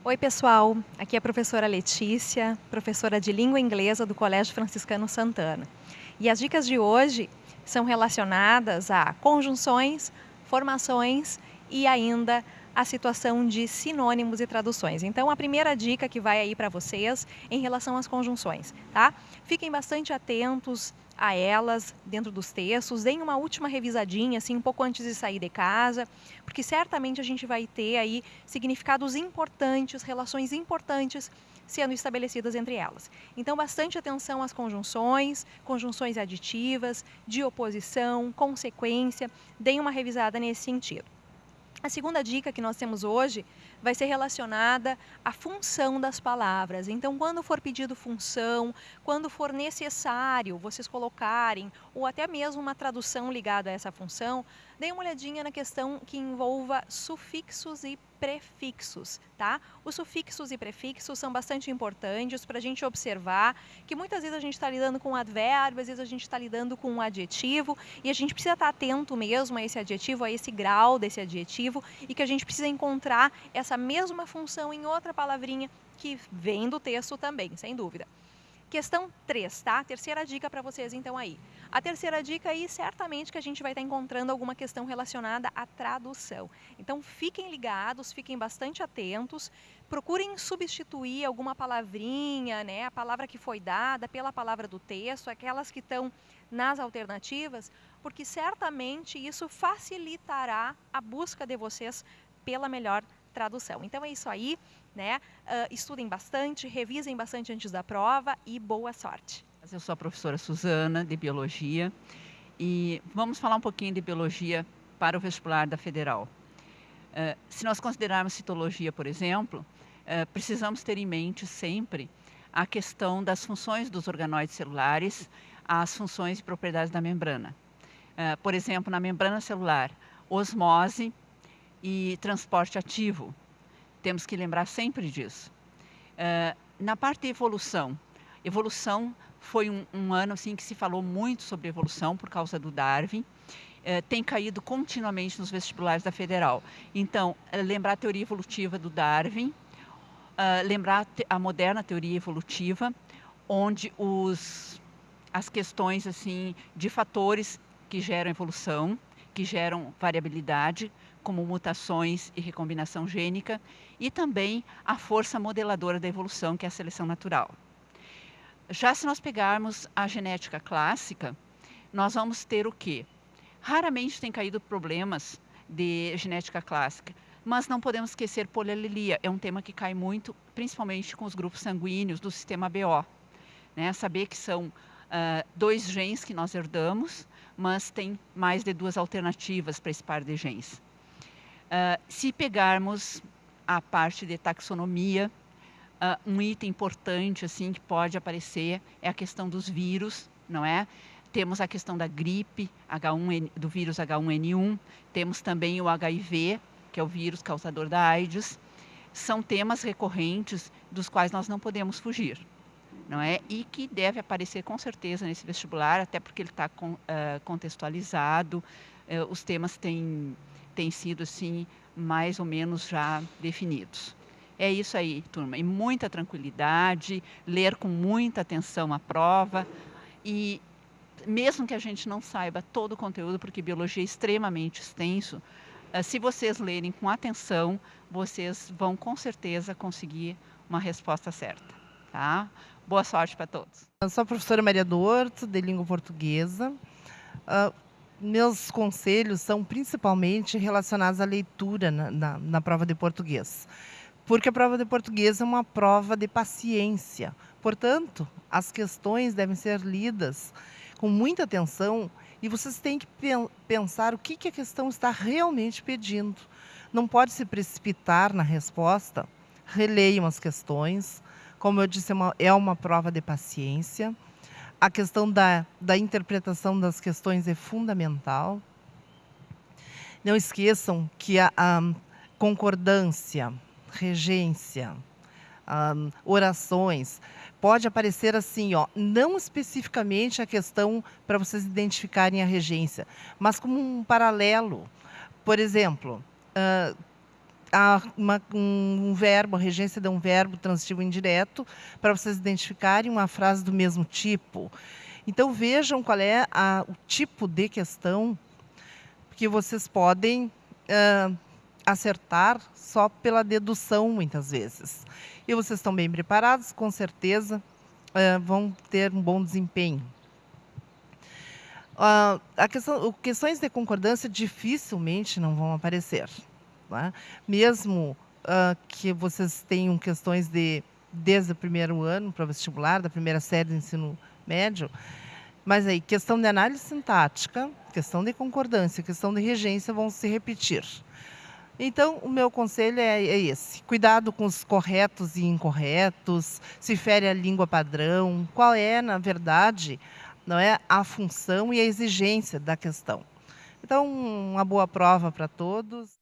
Oi, pessoal. Aqui é a professora Letícia, professora de língua inglesa do Colégio Franciscano Santana. E as dicas de hoje são relacionadas a conjunções, formações e ainda a situação de sinônimos e traduções. Então, a primeira dica que vai aí para vocês em relação às conjunções, tá? Fiquem bastante atentos a elas dentro dos textos, deem uma última revisadinha, assim, um pouco antes de sair de casa, porque certamente a gente vai ter aí significados importantes, relações importantes sendo estabelecidas entre elas. Então, bastante atenção às conjunções, conjunções aditivas, de oposição, consequência, deem uma revisada nesse sentido. A segunda dica que nós temos hoje vai ser relacionada à função das palavras. Então, quando for pedido função, quando for necessário vocês colocarem, ou até mesmo uma tradução ligada a essa função, deem uma olhadinha na questão que envolva sufixos e prefixos, tá? Os sufixos e prefixos são bastante importantes para a gente observar que muitas vezes a gente está lidando com um advérbio, às vezes a gente está lidando com um adjetivo, e a gente precisa estar atento mesmo a esse adjetivo, a esse grau desse adjetivo, e que a gente precisa encontrar essa mesma função em outra palavrinha que vem do texto também, sem dúvida. Questão 3, tá? Terceira dica para vocês então aí. A terceira dica aí, certamente que a gente vai estar encontrando alguma questão relacionada à tradução. Então, fiquem ligados, fiquem bastante atentos, procurem substituir alguma palavrinha, né? A palavra que foi dada pela palavra do texto, aquelas que estão nas alternativas, porque certamente isso facilitará a busca de vocês pela melhor tradução. Então é isso aí, né? Estudem bastante, revisem bastante antes da prova e boa sorte. Eu sou a professora Suzana, de Biologia, e vamos falar um pouquinho de Biologia para o vestibular da Federal. Se nós considerarmos citologia, por exemplo, precisamos ter em mente sempre a questão das funções dos organóides celulares, as funções e propriedades da membrana. Por exemplo, na membrana celular, osmose e transporte ativo. Temos que lembrar sempre disso. Na parte de evolução, foi um ano assim, que se falou muito sobre evolução por causa do Darwin. Tem caído continuamente nos vestibulares da Federal. Então, lembrar a teoria evolutiva do Darwin, lembrar a moderna teoria evolutiva, onde as questões assim, de fatores que geram evolução, que geram variabilidade, como mutações e recombinação gênica, e também a força modeladora da evolução, que é a seleção natural. Já se nós pegarmos a genética clássica, nós vamos ter o quê? Raramente tem caído problemas de genética clássica, mas não podemos esquecer polialelia. É um tema que cai muito, principalmente com os grupos sanguíneos do sistema BO. Né? Saber que são 2 genes que nós herdamos, mas tem mais de 2 alternativas para esse par de genes. Se pegarmos a parte de taxonomia, um item importante assim que pode aparecer é a questão dos vírus, não é? Temos a questão da gripe, do vírus H1N1, temos também o HIV, que é o vírus causador da AIDS. São temas recorrentes dos quais nós não podemos fugir, não é? E que deve aparecer com certeza nesse vestibular, até porque ele está contextualizado, os temas têm sido assim mais ou menos já definidos. É isso aí, turma, e muita tranquilidade, ler com muita atenção a prova, e mesmo que a gente não saiba todo o conteúdo, porque biologia é extremamente extenso, se vocês lerem com atenção, vocês vão com certeza conseguir uma resposta certa, tá? Boa sorte para todos. Eu sou a professora Maria do Horto, de língua portuguesa. Meus conselhos são principalmente relacionados à leitura na prova de português. Porque a prova de português é uma prova de paciência. Portanto, as questões devem ser lidas com muita atenção e vocês têm que pensar o que a questão está realmente pedindo. Não pode se precipitar na resposta, releiam as questões. Como eu disse, é uma prova de paciência. A questão da interpretação das questões é fundamental. Não esqueçam que a concordância, regência, orações, pode aparecer assim, ó, não especificamente a questão para vocês identificarem a regência, mas como um paralelo. Por exemplo, um verbo, a regência de um verbo transitivo indireto, para vocês identificarem uma frase do mesmo tipo. Então, vejam qual é o tipo de questão que vocês podem acertar só pela dedução, muitas vezes. E vocês estão bem preparados, com certeza vão ter um bom desempenho. Questões de concordância dificilmente não vão aparecer. Tá? Mesmo que vocês tenham questões desde o primeiro ano para o vestibular, da primeira série do ensino médio, mas aí questão de análise sintática, questão de concordância, questão de regência vão se repetir. Então, o meu conselho é esse. Cuidado com os corretos e incorretos, se fere a língua padrão, qual é, na verdade, não é, a função e a exigência da questão. Então, uma boa prova para todos.